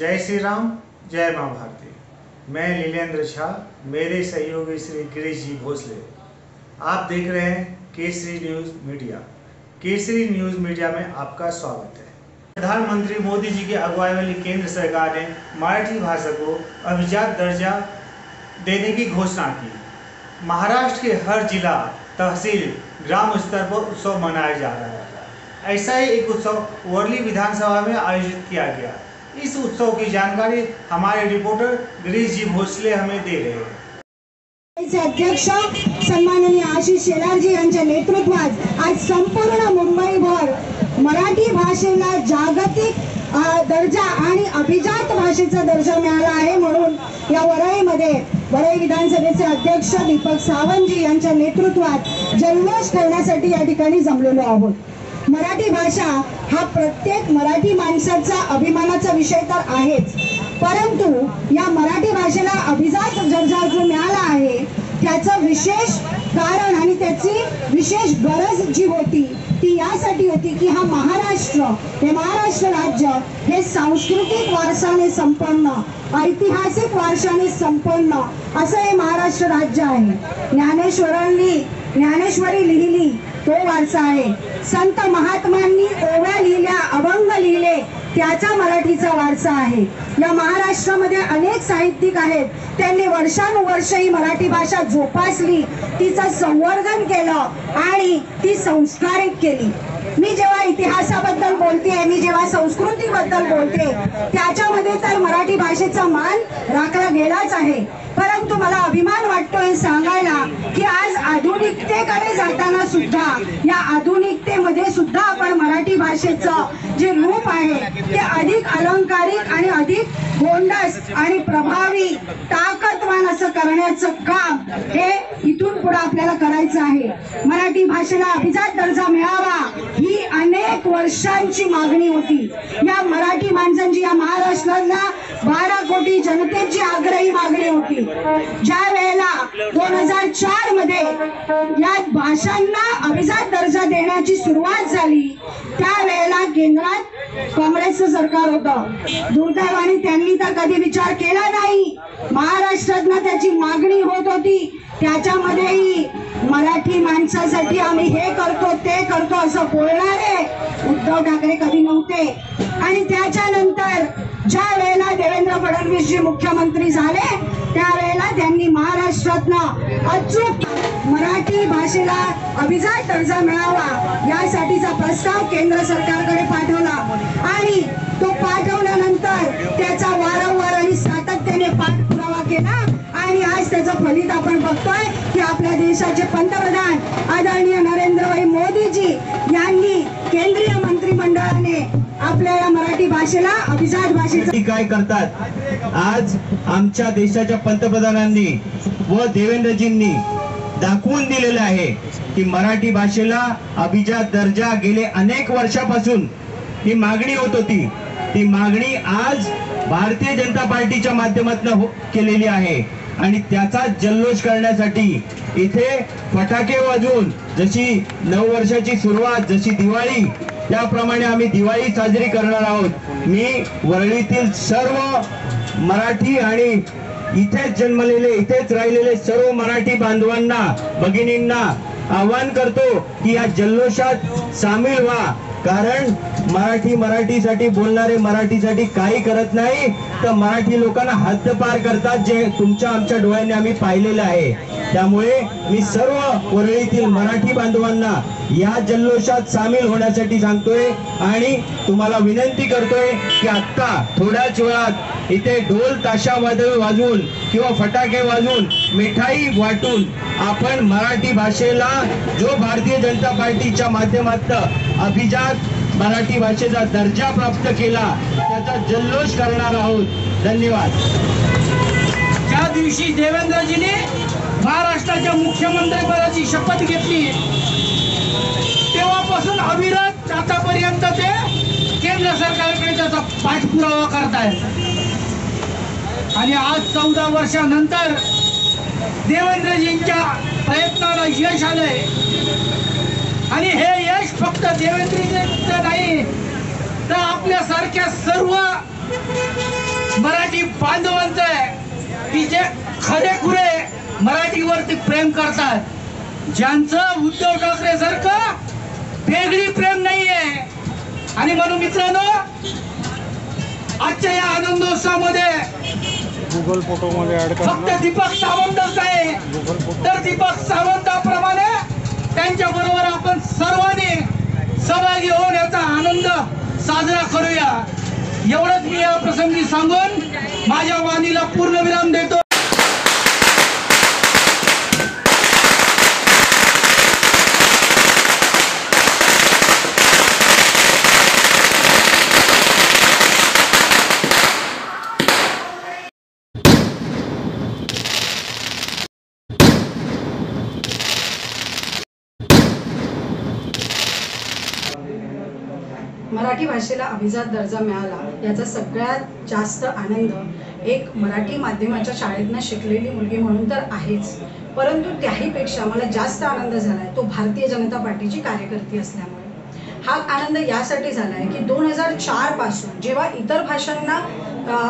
जय श्री राम, जय माँ भारती। मैं लीलेंद्र झा, मेरे सहयोगी श्री गिरीश जी भोसले। आप देख रहे हैं केसरी न्यूज़ मीडिया। केसरी न्यूज़ मीडिया में आपका स्वागत है। प्रधानमंत्री मोदी जी की अगुवाई वाली केंद्र सरकार ने मराठी भाषा को अभिजात दर्जा देने की घोषणा की। महाराष्ट्र के हर जिला, तहसील, ग्राम स्तर पर उत्सव मनाया जा रहा है। ऐसा ही एक उत्सव वर्ली विधानसभा में आयोजित किया गया। इस उत्सव की जानकारी हमारे रिपोर्टर गिरीश जी भोसले हमें दे रहे हैं। अध्यक्ष सन्माननीय आशिष शेलारजी यांच्या नेतृत्वात आज संपूर्ण मुंबईभर मराठी भाषेला जागतिक दर्जा आणि अभिजात भाषेचा दर्जा मिळाला आहे। म्हणून या वरळीमध्ये वरळी विधानसभेचे अध्यक्ष दीपक सावंतजी यांच्या नेतृत्वात जल्लोष करण्यासाठी या ठिकाणी जमलेलो आहोत। मराठी भाषा हा प्रत्येक मराठी माणसाचा अभिमानाचा विषय तर आहेच, परंतु या मराठी भाषेला अभिजात दर्जा जो मिळाला आहे त्याचं विशेष कारण आणि त्याची विशेष गरज जी होती ती यासाठी होती की हा महाराष्ट्र राज्य हे सांस्कृतिक वारसाने संपन्न, ऐतिहासिक वारशाने संपन्न असं हे महाराष्ट्र राज्य आहे। ज्ञानेश्वरी लिहिली तो वारसा आहे। संत महात्मांनी ओव्या लिहिल्या, अभंग लिहिले, त्याचा मराठीचा वारसा आहे। या महाराष्ट्रामध्ये अनेक साहित्यिक आहेत, त्यांनी वर्षानुवर्ष ही मराठी भाषा जोपासली, तिचं संवर्धन केलं आणि ती संस्कारित केली। मी जेव्हा इतिहासाबद्दल बोलते, मी जेव्हा संस्कृतीबद्दल बोलते, त्याच्यामध्ये तर मराठी भाषेचा मान राखला गेलाच आहे। परंतु मला अभिमान वाटतो हे सांगायला की आज आधुनिकतेकडे जाताना सुद्धा या आधुनिकतेमध्ये सुद्धा आपण मराठी भाषेचं जे रूप आहे ते अधिक अलंकारिक आणि अधिक गोंडस आणि प्रभावी, ताकदवान असं करण्याचं काम हे इथून पुढे आपल्याला करायचं आहे। मराठी भाषेला अभिजात दर्जा मिळावा ही अनेक वर्षांची मागणी होती। या मराठी माणसांची, या महाराष्ट्राला 12 कोटी जनतेची आग्रही मागणी होती। ज्या वेळेला 2004 मध्ये या भाषांना अभिजात दर्जा देण्याची सुरुवात झाली त्यावेळेला केंद्रात काँग्रेसचं सरकार होतं। दुर्दैवाने त्यांनी तर कधी विचार केला नाही। महाराष्ट्रातनं त्याची मागणी होत होती, त्याच्यामध्येही मराठी माणसासाठी आम्ही हे करतो ते करतो असं बोलणारे उद्धव ठाकरे कधी नव्हते। आणि त्याच्यानंतर ज्या वेळेला देवेंद्र फडणवीस जी मुख्यमंत्री झाले त्यावेळेला त्यांनी महाराष्ट्रातनं अचूक मराठी भाषेला अभिजात दर्जा मिळावा यासाठीचा प्रस्ताव केंद्र सरकारकडे पाठवला आणि तो पाठवल्यानंतर त्याचा वारंवार आणि सातत्याने पाठपुरावा केला आणि आज त्याचं फलित आपण बघतोय की आपल्या देशाचे पंतप्रधान आदरणीय नरेंद्रभाई मोदीजी यांनी केंद्रीय मंत्रिमंडळाने आपल्या या मराठी भाषेला अभिजात भाषेचं काय करतात। आज आमच्या देशाच्या पंतप्रधानांनी व देवेंद्रजींनी दाखवून दिलेलं आहे की मराठी भाषेला अभिजात दर्जा गेले अनेक वर्षापासून ही मागणी होत होती। ती मागणी आज भारतीय जनता पार्टीच्या माध्यमातून केलेली आहे आणि त्याचा जल्लोष करण्यासाठी इथे फटाके वाजवून, जशी नववर्षाची सुरुवात, जशी दिवाळी, त्याप्रमाणे आम्ही दिवाळी साजरी करणार आहोत। मी वरळीतील सर्व मराठी आणि इथेच जन्मलेले, इथेच राहिलेले सर्व मराठी बांधवांना, भगिनींना आवाहन करतो की या जल्लोषात सामील व्हा। कारण मराठीसाठी बोलणारे मराठीसाठी काही करत नाही तर मराठी लोकांना हद्दपार करतात, जे तुमच्या आमच्या डोळ्यांनी आम्ही पाहिलेलं आहे। त्यामुळे मी सर्व वरळीतील मराठी बांधवांना या जल्लोषात सामील होण्यासाठी सांगतोय आणि तुम्हाला विनंती करतोय की आता थोड्याच वेळात इथे ढोल ताशा वाजवून किंवा फटाके वाजवून, मिठाई वाटून आपण मराठी भाषेला जो भारतीय जनता पार्टीच्या माध्यमातून अभिजात मराठी भाषेचा दर्जा प्राप्त केला त्याचा जल्लोष करणार आहोत। धन्यवाद। ज्या दिवशी देवेंद्रजीने महाराष्ट्राच्या मुख्यमंत्रीपदाची शपथ घेतली तेव्हापासून अविरत आतापर्यंत ते केंद्र सरकारकडे त्याचा पाठपुरावा करतायत आणि आज 14 वर्षानंतर देवेंद्रजींच्या प्रयत्नाला यश आलंय आणि हे यश फक्त देवेंद्रजींचं नाही तर आपल्यासारख्या सर्व खरेखुरे मराठीवरती प्रेम करतात, ज्यांचं उद्धव ठाकरे सारखं वेगळी प्रेम नाहीये. आणि म्हणून मित्रांनो, आजच्या या आनंदोत्सवामध्ये गूगल फोटो मध्ये ऍड फक्त दीपक सावंतच आहे, तर दीपक सावंताप्रमाणे त्यांच्या बरोबर आपण सर्वांनी सहभागी होऊन याचा आनंद साजरा करूया. एवढंच मी या प्रसंगी सांगून माझ्या वाणीला पूर्णविराम देतो. मराठी भाषेला अभिजात दर्जा मिळाला याचा सगळ्यात जास्त आनंद एक मराठी माध्यमाच्या शाळेतनं शिकलेली मुलगी म्हणून तर आहेच, परंतु त्याहीपेक्षा मला जास्त आनंद झाला आहे तो भारतीय जनता पार्टीची कार्यकर्ती असल्यामुळे. हा आनंद यासाठी झाला आहे की 2004 पासून जेव्हा इतर भाषांना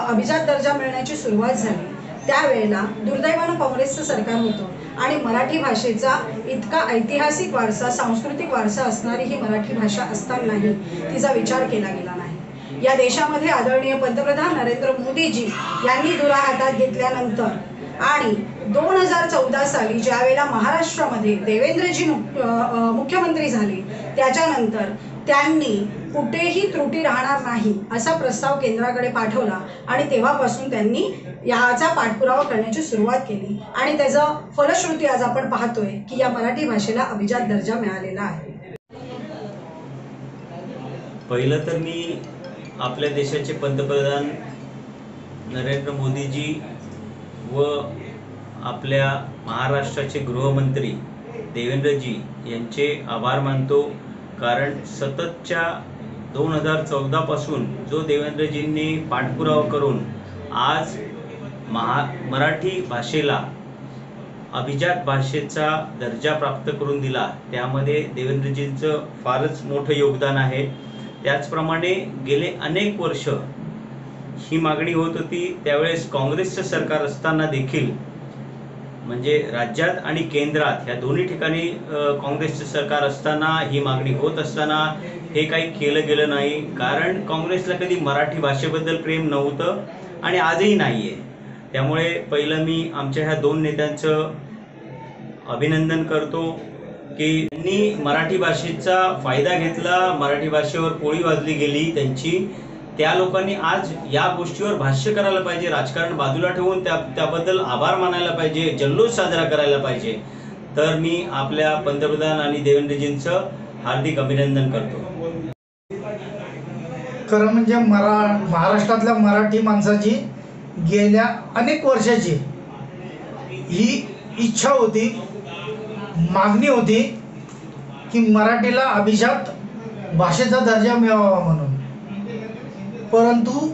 अभिजात दर्जा मिळण्याची सुरुवात झाली त्यावेळेला दुर्दैवानं काँग्रेसचं सरकार होतं आणि मराठी भाषेचा इतका ऐतिहासिक वारसा, सांस्कृतिक वारसा असणारी ही मराठी भाषा असतानाही तिचा विचार केला गेला नाही. या देशामध्ये आदरणीय पंतप्रधान नरेंद्र मोदीजी यांनी धुरा हातात घेतल्यानंतर आणि 2014 साली ज्यावेळेला महाराष्ट्रामध्ये देवेंद्रजी मुख्यमंत्री झाले त्याच्यानंतर त्यांनी कुठेही त्रुटी राहणार नाही असा प्रस्ताव केंद्राकडे पाठवला आणि तेव्हापासून त्यांनी याचा पाठपुरावा करण्याची सुरुवात केली आणि त्याचं फलश्रुती आज आपण पाहतोय की या मराठी भाषेला अभिजात दर्जा मिळालेला आहे. पहिलं तर मी आपल्या देशाचे पंतप्रधान नरेंद्र मोदीजी व आपल्या महाराष्ट्राचे गृहमंत्री देवेंद्रजी यांचे आभार मानतो. कारण सततच्या 2014 पासून जो देवेंद्रजींनी पाठपुरावा करून आज मराठी भाषेला अभिजात भाषेचा दर्जा प्राप्त करून दिला, त्यामध्ये देवेंद्रजींचं फारच मोठं योगदान आहे. त्याचप्रमाणे गेले अनेक वर्ष ही मागणी होत होती. त्यावेळेस काँग्रेसचं सरकार असताना देखील, म्हणजे राज्यात आणि केंद्रात ह्या दोन्ही ठिकाणी काँग्रेसचं सरकार असताना ही मागणी होत असताना हे काही केलं गेलं नाही. कारण काँग्रेसला कधी मराठी भाषेबद्दल प्रेम नव्हतं आणि आजही नाही आहे. त्यामुळे पहिलं मी आमच्या ह्या दोन नेत्यांचं अभिनंदन करतो की त्यांनी मराठी भाषेचा फायदा घेतला, मराठी भाषेवर पोळी वाजली गेली त्यांची. त्या लोकांनी आज या गोष्टीवर भाष्य करायला पाहिजे, राजकारण बाजूला ठेवून त्याबद्दल आभार मानायला पाहिजे, जल्लोष साजरा करायला पाहिजे. तर मी आपल्या पंतप्रधान आणि देवेंद्रजींचं हार्दिक अभिनंदन करतो. खरं म्हणजे महाराष्ट्रातल्या मराठी माणसाची गेल्या अनेक वर्षाची ही इच्छा होती, मागणी होती की मराठीला अभिजात भाषेचा दर्जा मिळावा म्हणून. परंतु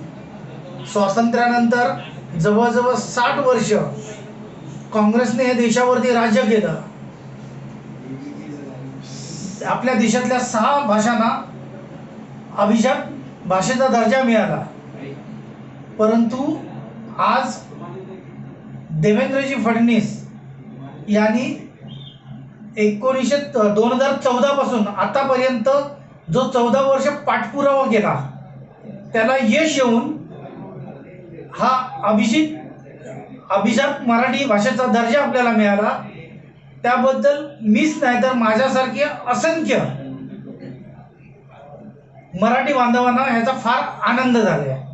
स्वातंत्र्यानंतर जवळजवळ 60 वर्ष काँग्रेसने या देशावरती राज्य केलं. आपल्या देशातल्या 6 भाषांना अभिजात भाषेचा दर्जा मिळाला. परंतु आज देवेंद्रजी फडणवीस यांनी 2014 पासून आतापर्यंत जो 14 वर्ष पाठपुरावा केला त्याला यश येऊन हा अभिजात मराठी भाषेचा दर्जा आपल्याला मिळाला. त्याबद्दल मीच नाही तर माझ्यासारखे असंख्य मराठी बांधवांना ह्याचा फार आनंद झाला आहे.